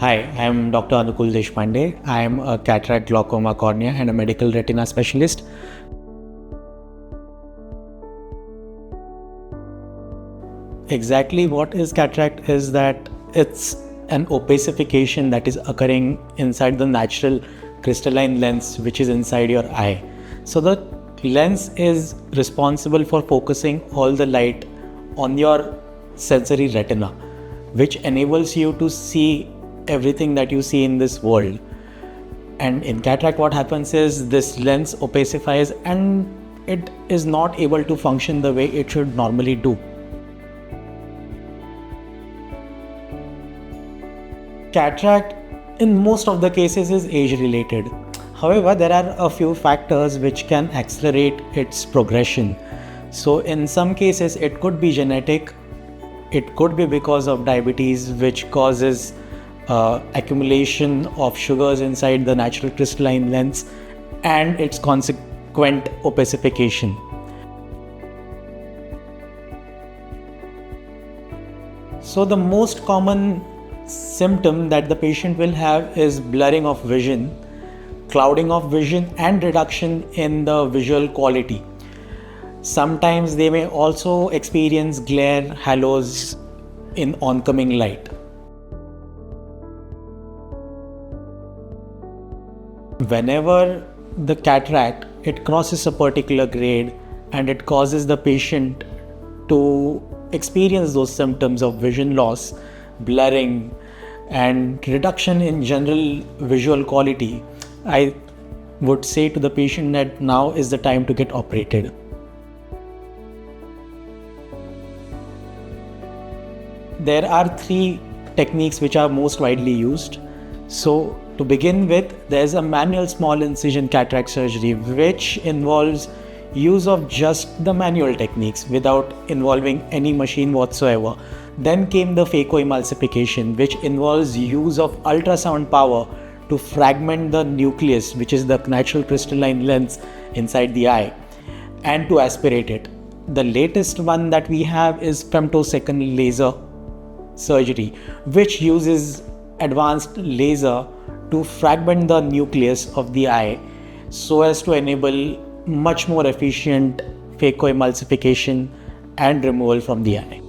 Hi, I am Dr. Anukool Deshpande. I am a cataract, glaucoma, cornea and a medical retina specialist. Exactly what is cataract is that it's an opacification that is occurring inside the natural crystalline lens which is inside your eye. So the lens is responsible for focusing all the light on your sensory retina, which enables you to see everything that you see in this world. And in cataract what happens is this lens opacifies and it is not able to function the way it should normally do. Cataract in most of the cases is age related. However, there are a few factors which can accelerate its progression. So in some cases it could be genetic, it could be because of diabetes, which causes accumulation of sugars inside the natural crystalline lens and its consequent opacification. So the most common symptom that the patient will have is blurring of vision, clouding of vision and reduction in the visual quality. Sometimes they may also experience glare, halos in oncoming light. Whenever the cataract, it crosses a particular grade and it causes the patient to experience those symptoms of vision loss, blurring and reduction in general visual quality, I would say to the patient that now is the time to get operated. There are three techniques which are most widely used. So to begin with, there is a manual small incision cataract surgery which involves use of just the manual techniques without involving any machine whatsoever. Then came the phacoemulsification, which involves use of ultrasound power to fragment the nucleus, which is the natural crystalline lens inside the eye, and to aspirate it. The latest one that we have is femtosecond laser surgery, which uses advanced laser to fragment the nucleus of the eye so as to enable much more efficient phacoemulsification and removal from the eye.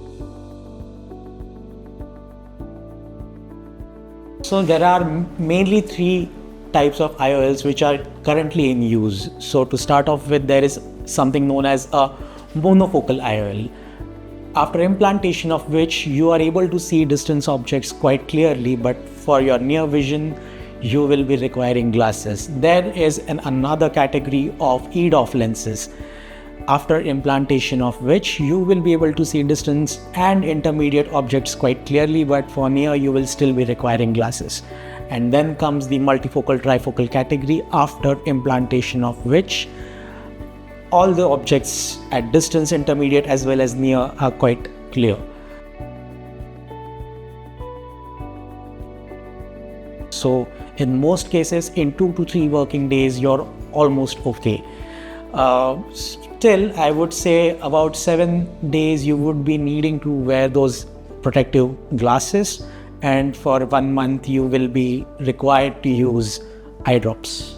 So there are mainly three types of IOLs which are currently in use. So to start off with, there is something known as a monofocal IOL, after implantation of which you are able to see distance objects quite clearly, but for your near vision you will be requiring glasses. There is another category of EDOF lenses, after implantation of which you will be able to see distance and intermediate objects quite clearly, but for near you will still be requiring glasses. And then comes the multifocal trifocal category, after implantation of which all the objects at distance, intermediate as well as near are quite clear. So in most cases, in 2 to 3 working days, you're almost okay. Still, I would say about 7 days you would be needing to wear those protective glasses, and for 1 month you will be required to use eye drops.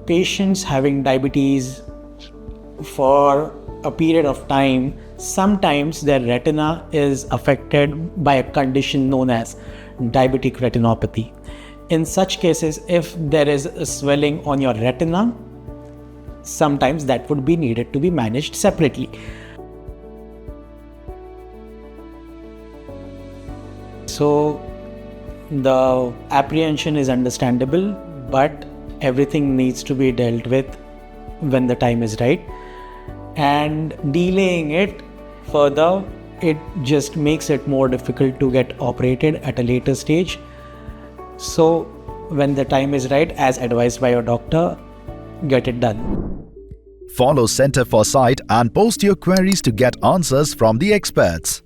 Patients having diabetes for a period of time, sometimes their retina is affected by a condition known as diabetic retinopathy. In such cases, if there is a swelling on your retina, sometimes that would be needed to be managed separately. So the apprehension is understandable, but everything needs to be dealt with when the time is right, and delaying it further, it just makes it more difficult to get operated at a later stage. So when the time is right, as advised by your doctor, get it done. Follow Center for Sight and post your queries to get answers from the experts.